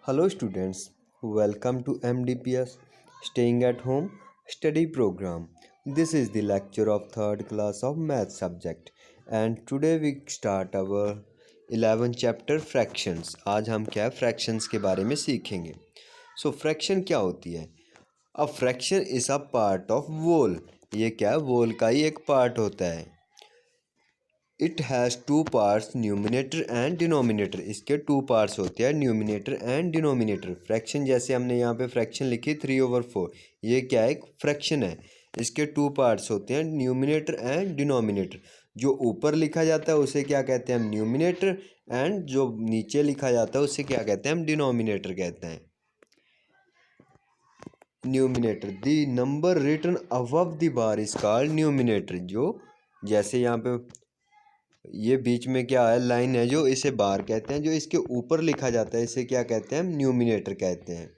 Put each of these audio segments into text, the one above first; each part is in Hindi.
Hello students, welcome to MDPS Staying at Home Study Program. This is the lecture of 3rd class of Math subject and today we start our 11th chapter Fractions. आज हम क्या Fractions के बारे में सीखेंगे. So fraction क्या होती है? A fraction is a part of whole. ये क्या whole का ही एक part होता है. It has two parts numerator and denominator. इसके टू पार्ट्स होते हैं न्यूमिनेटर एंड डिनोमिनेटर. फ्रैक्शन जैसे हमने यहाँ पे फ्रैक्शन लिखी 3/4. ये क्या है? एक फ्रैक्शन है. इसके टू पार्ट्स होते हैं न्यूमिनेटर एंड डिनोमिनेटर. जो ऊपर लिखा जाता है उसे क्या कहते हैं हम? न्यूमिनेटर. एंड जो नीचे लिखा जाता है उसे क्या कहते हैं हम? डिनोमिनेटर कहते हैं. Numerator the number written above the bar is called numerator. जो जैसे यहाँ पे ये बीच में क्या है? लाइन है जो इसे बार कहते हैं. जो इसके ऊपर लिखा जाता है इसे क्या कहते हैं? न्यूमिनेटर कहते हैं.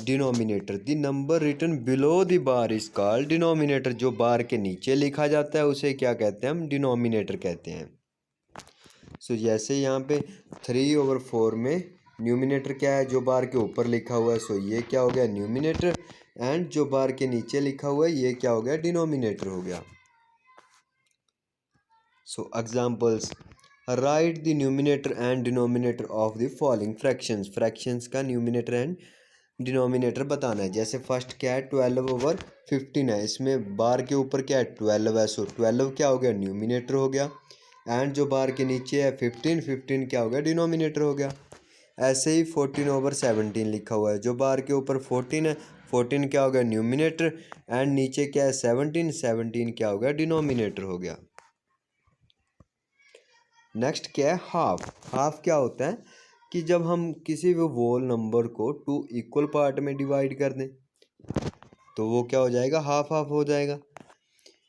Denominator the number written below the bar is called denominator. जो बार के नीचे लिखा जाता है उसे क्या कहते हैं हम? डिनोमिनेटर कहते हैं. सो जैसे यहाँ पे 3/4 में न्यूमिनेटर क्या है? जो बार के ऊपर लिखा हुआ है. सो ये क्या हो गया? न्यूमिनेटर. एंड जो बार के नीचे लिखा हुआ है ये क्या हो गया? डिनोमिनेटर हो गया. So examples, write the numerator and denominator of the following fractions. Fractions का numerator and denominator बताना है. जैसे फर्स्ट क्या है? 12/15 है. इसमें बार के ऊपर क्या है? 12 है. सो 12 क्या हो गया? न्यूमिनेटर हो गया. एंड जो बार के नीचे है 15 क्या हो गया? डिनोमिनेटर हो गया. ऐसे ही 14/17 लिखा हुआ है. जो बार के ऊपर 14 है 14 क्या हो गया? न्यूमिनेटर. एंड नीचे क्या है? 17 क्या हो गया? डिनोमिनेटर हो गया. नेक्स्ट क्या है? हाफ. हाफ क्या होता है? कि जब हम किसी भी होल नंबर को 2 इक्वल पार्ट में डिवाइड कर दें तो वो क्या हो जाएगा? हाफ हाफ हो जाएगा.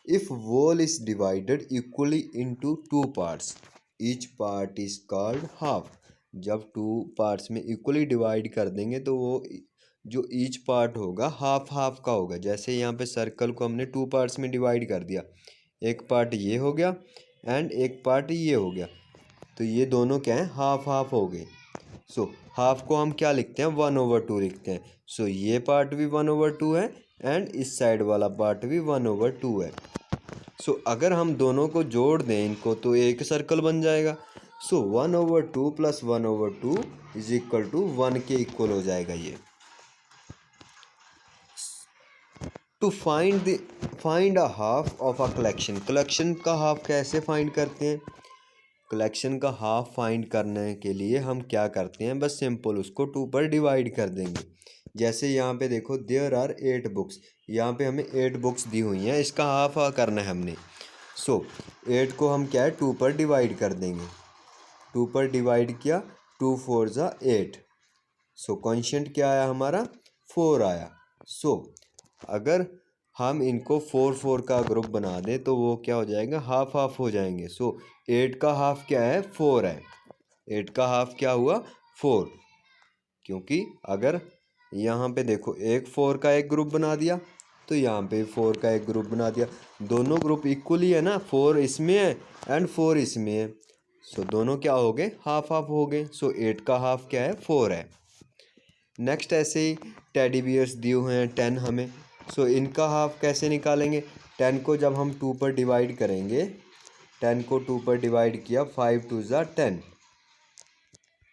If whole is divided equally into 2 parts each part is called half. जब 2 पार्ट्स में इक्वली डिवाइड कर देंगे तो वो जो ईच पार्ट होगा हाफ हाफ का होगा. जैसे यहाँ पे सर्कल को हमने 2 पार्ट्स में डिवाइड कर दिया. एक पार्ट ये हो गया एंड एक पार्ट ये हो गया. तो ये दोनों क्या हैं? हाफ हाफ हो गए. सो हाफ को हम क्या लिखते हैं? 1/2 लिखते हैं. सो ये पार्ट भी 1/2 है एंड इस साइड वाला पार्ट भी 1/2 है. सो अगर हम दोनों को जोड़ दें इनको तो एक सर्कल बन जाएगा. सो 1/2 + 1/2 इज इक्वल टू 1 के इक्वल हो जाएगा ये. To find a half of a collection. Collection का हाफ कैसे फाइंड करते हैं? कलेक्शन का हाफ फाइंड करने के लिए हम क्या करते हैं? बस सिंपल उसको 2 पर डिवाइड कर देंगे. जैसे यहाँ पे देखो देयर आर 8 बुक्स. यहाँ पे हमें 8 बुक्स दी हुई हैं. इसका हाफ करना है हमने. सो 8 को हम क्या है? 2 पर डिवाइड कर देंगे. 2 पर डिवाइड किया. 2 4 ज़ा 8. सो कॉन्शियंट क्या आया हमारा? 4 आया. सो अगर हम इनको 4 का ग्रुप बना दें तो वो क्या हो जाएगा? हाफ हाफ हो जाएंगे. सो 8 का हाफ क्या है? 4 है. 8 का हाफ क्या हुआ? 4. क्योंकि अगर यहाँ पे देखो एक 4 का एक ग्रुप बना दिया तो यहाँ पे 4 का एक ग्रुप बना दिया. दोनों ग्रुप इक्वली है ना. 4 इसमें है एंड 4 इसमें है. सो दोनों क्या हो गए? हाफ हाफ हो गए. सो 8 का हाफ क्या है? 4 है. नेक्स्ट ऐसे ही टेडी बियर्स दिए हुए हैं 10 हमें. सो इनका हाफ कैसे निकालेंगे? 10 को जब हम 2 पर डिवाइड करेंगे 10 को 2 पर डिवाइड किया 5 2 ज़ा 10.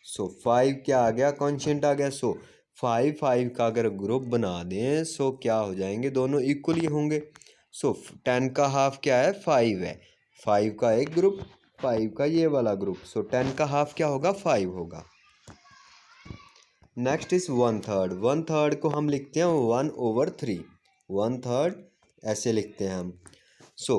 सो 5 क्या आ गया? कॉन्शियंट आ गया. सो 5 का अगर ग्रुप बना दें सो क्या हो जाएंगे? दोनों इक्वली होंगे. सो 10 का हाफ क्या है? 5 है. 5 का एक ग्रुप 5 का ये वाला ग्रुप. सो 10 का हाफ क्या होगा? 5 होगा. Next is 1/3. 1/3 को हम लिखते हैं 1/3. 1/3 ऐसे लिखते हैं हम. सो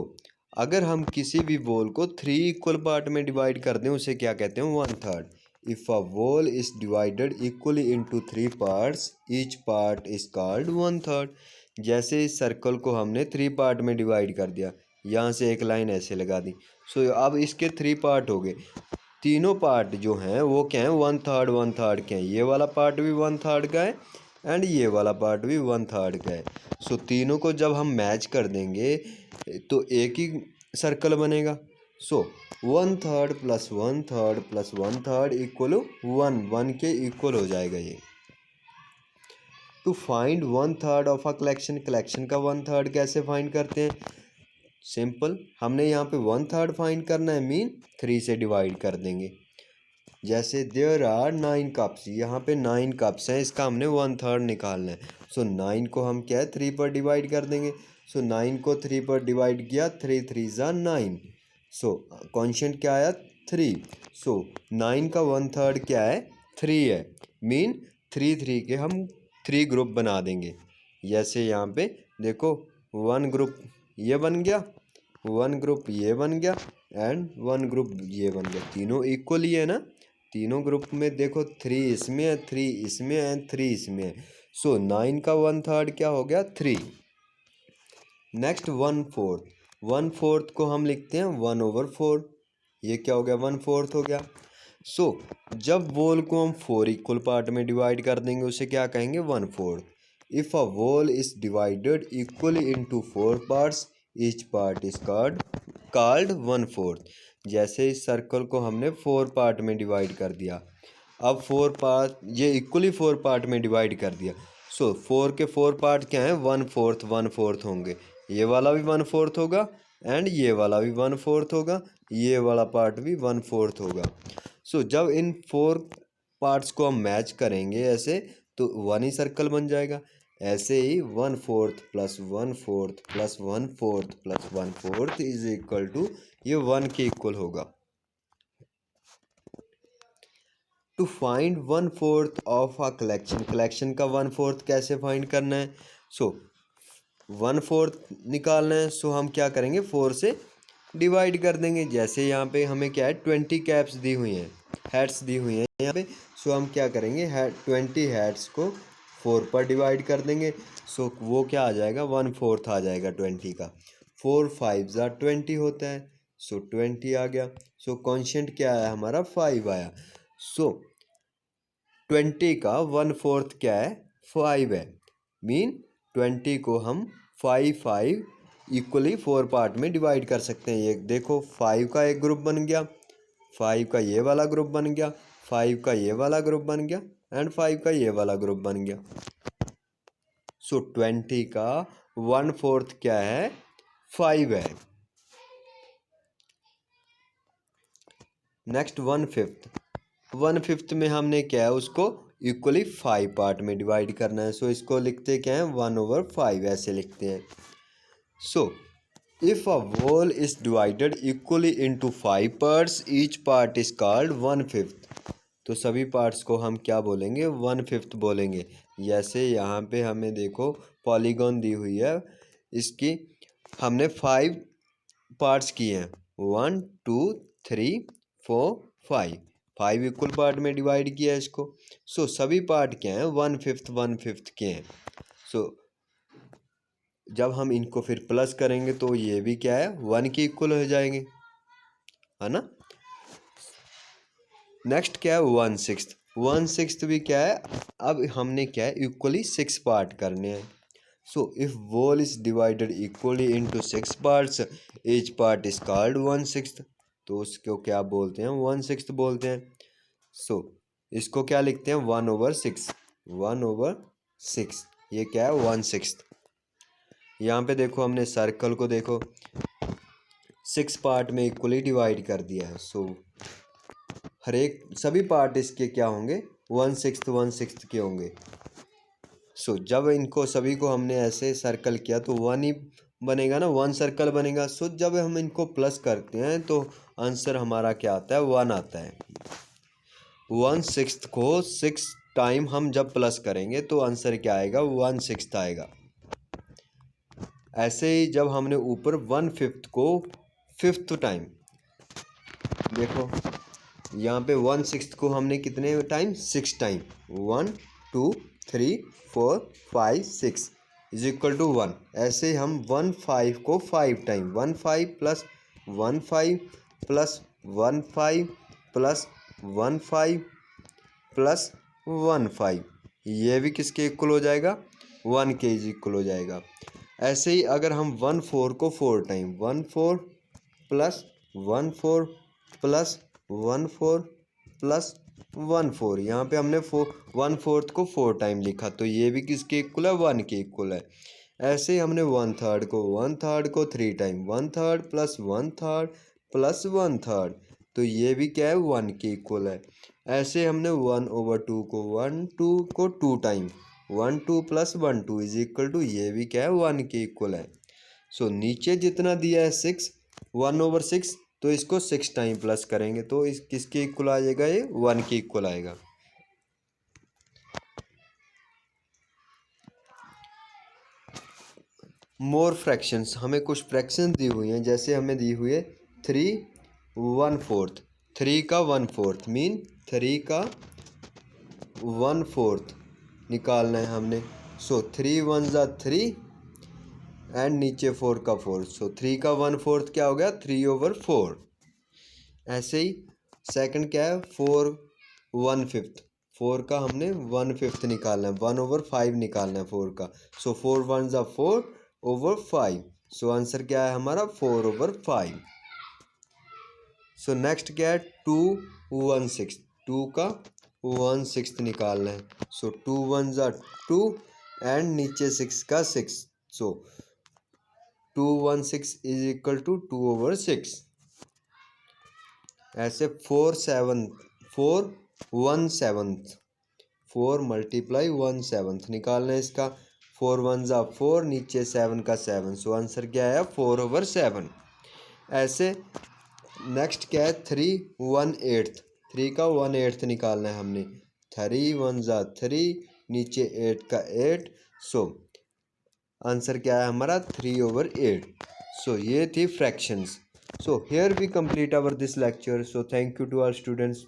अगर हम किसी भी वोल को 3 इक्वल पार्ट में डिवाइड कर दें उसे क्या कहते हैं? 1/3. If a whole is divided equally into 3 parts each part is called 1/3. जैसे इस सर्कल को हमने 3 पार्ट में डिवाइड कर दिया. यहाँ से एक लाइन ऐसे लगा दी. सो अब इसके 3 पार्ट हो गए. तीनों पार्ट जो हैं वो क्या हैं? 1/3 के हैं. ये वाला पार्ट भी 1/3 का है एंड ये वाला पार्ट भी 1/3 का है. सो तीनों को जब हम मैच कर देंगे तो एक ही सर्कल बनेगा. सो 1/3 प्लस 1/3 प्लस 1/3 इक्वल 1 के इक्वल हो जाएगा ये। To find 1/3 of a collection, collection का 1/3 कैसे फाइंड करते हैं? सिंपल, हमने यहाँ पे 1/3 फाइंड करना है, मीन 3 से डिवाइड कर देंगे। जैसे देयर आर 9 कप्स, यहाँ पे 9 कप्स हैं, इसका हमने 1/3 निकालना है। सो 9 को हम क्या है 3 पर डिवाइड कर देंगे। सो 9 को 3 पर डिवाइड किया, 3 3 ज़ा 9। सो कॉन्शेंट क्या आया 3। सो 9 का 1/3 क्या है 3 है, मीन 3 3 के हम 3 ग्रुप बना देंगे। जैसे यहाँ पे देखो 1 ग्रुप ये बन गया, 1 ग्रुप ये बन गया एंड 1 ग्रुप ये बन गया। तीनों इक्वल ही है ना, तीनों ग्रुप में देखो 3 इसमें है, 3 इसमें है, 3 इसमें है। सो 9 का 1/3 क्या हो गया 3। नेक्स्ट 1/4, 1/4 को हम लिखते हैं 1/4। ये क्या हो गया 1/4 हो गया। सो जब वोल को हम 4 इक्वल पार्ट में डिवाइड कर देंगे उसे क्या कहेंगे 1/4। If a whole is divided equally into 4 parts, each part is called 1/4। जैसे इस सर्कल को हमने 4 पार्ट में डिवाइड कर दिया, अब 4 पार्ट ये इक्वली 4 पार्ट में डिवाइड कर दिया। सो 4 के 4 पार्ट क्या हैं 1/4 1/4 होंगे। ये वाला भी 1/4 होगा एंड ये वाला भी 1/4 होगा, ये वाला पार्ट भी 1/4 होगा। सो जब इन 4 पार्ट्स को हम मैच करेंगे ऐसे तो 1 ही सर्कल बन जाएगा। ऐसे ही 1/4 plus 1/4 plus 1/4 plus 1/4 is equal to ये 1 के इक्वल होगा। To find 1/4 of a collection, collection का 1/4 कैसे फाइंड करना है? सो 1/4 निकालना है, सो हम क्या करेंगे 4 से डिवाइड कर देंगे। जैसे यहाँ पे हमें क्या है 20 कैप्स दी हुई हैं, हेड्स दी हुई हैं यहाँ पे। सो हम क्या करेंगे 20 हेड्स को 4 पर डिवाइड कर देंगे। सो वो क्या आ जाएगा 1/4 आ जाएगा 20 का। 4 5 ज़ा 20 होता है, सो 20 आ गया। सो कॉन्शेंट क्या आया हमारा 5 आया। सो 20 का 1/4 क्या है 5 है, मीन 20 को हम 5 इक्वली 4 पार्ट में डिवाइड कर सकते हैं। ये देखो 5 का एक ग्रुप बन गया, 5 का ये वाला ग्रुप बन गया, 5 का ये वाला ग्रुप बन गया एंड 5 का ये वाला ग्रुप बन गया। सो 20 का 1/4 क्या है 5 है। नेक्स्ट 1/5 में हमने क्या है उसको इक्वली 5 पार्ट में डिवाइड करना है। सो इसको लिखते क्या है 1/5 ऐसे लिखते हैं। So if a whole is divided equally into 5 parts, each part is called 1/5। तो सभी पार्ट्स को हम क्या बोलेंगे 1/5 बोलेंगे। जैसे यहाँ पे हमें देखो पॉलीगॉन दी हुई है, इसकी हमने 5 पार्ट्स किए हैं 1 2 3 4 5, 5 इक्वल पार्ट में डिवाइड किया है इसको। सो सभी पार्ट क्या हैं 1/5 के हैं। सो जब हम इनको फिर प्लस करेंगे तो ये भी क्या है 1 के इक्वल हो जाएंगे, है ना। नेक्स्ट क्या है 1/6, 1/6 भी क्या है, अब हमने क्या है इक्वली 6 पार्ट करने हैं। So if whole is divided equally into 6 parts, each part is called 1/6। तो उसको क्या बोलते हैं 1/6 बोलते हैं। सो इसको क्या लिखते हैं 1/6, 1/6 ये क्या है 1/6। यहाँ पे देखो हमने सर्कल को देखो 6 पार्ट में इक्वली डिवाइड कर दिया है। सो हर एक सभी पार्ट इसके क्या होंगे 1/6 के होंगे। सो जब इनको सभी को हमने ऐसे सर्कल किया तो 1 ही बनेगा ना, 1 सर्कल बनेगा। सो जब हम इनको प्लस करते हैं तो आंसर हमारा क्या आता है 1 आता है। 1/6 को 6 टाइम हम जब प्लस करेंगे तो आंसर क्या आएगा 1/6 आएगा। ऐसे ही जब हमने ऊपर 1/5 को 5th टाइम देखो, यहाँ पे 1/6 को हमने कितने time 6 time 1 2 3 4 5 6 is equal to 1। ऐसे हम 1/5 को 5 time 1/5 plus 1/5 plus 1/5 plus 1/5 plus 1/5, ये भी किसके इक्वल हो जाएगा 1 के इक्वल हो जाएगा। ऐसे ही अगर हम 1/4 को 4 टाइम 1/4 प्लस 1/4 प्लस 1/4 प्लस 1/4। यहाँ पे हमने 1/4 को 4 टाइम लिखा, तो ये भी किसके इक्वल है, 1 के इक्वल है। ऐसे ही हमने 1/3 को 3 टाइम, 1/3 प्लस 1/3 प्लस 1/3, तो ये भी क्या है, 1 के इक्वल है। ऐसे हमने 1/2 को 2 time, 1/2 plus 1/2 is equal to, ये भी क्या है, 1 के इक्वल है। सो नीचे जितना दिया है 6, 1/6, तो इसको 6 टाइम प्लस करेंगे तो इस किसके इक्वल आ जाएगा, ये 1 के इक्वल आएगा। मोर फ्रैक्शंस, हमें कुछ फ्रैक्शन दी हुई हैं, जैसे हमें दी हुई है 3/4, 3 का 1/4 मीन 3 का 1/4 निकालना है हमने। सो 3 1 ज़ा 3 एंड नीचे 4 का 4, सो 3 का 1/4 क्या हो गया, 3/4। ऐसे ही सेकंड क्या है, 4/1/5, 4 का हमने 1/5 निकालना है, 1/5 निकालना है 4 का। सो 4 1 ज़ा 4/5, सो आंसर क्या है हमारा, 4/5। सो नेक्स्ट क्या है, 2/1/6, 2 का 1/6 निकालना है। सो 2 1 ज़ा 2 एंड नीचे 6 का 6, सो 2/1/6 इज इक्वल टू 2/6। ऐसे 4/1/7, 4 मल्टीप्लाई 1/7 निकालना है इसका। 4 1 ज़ा 4, नीचे 7 का 7, सो आंसर क्या है, 4/7। ऐसे नेक्स्ट क्या है, 3/1/8, 3 का 1/8 निकालना है हमने। 3 1 ज़ा 3, नीचे 8 का 8, सो आंसर क्या है हमारा, 3/8। सो ये थी fractions. So here we complete our this lecture. So thank you to all students.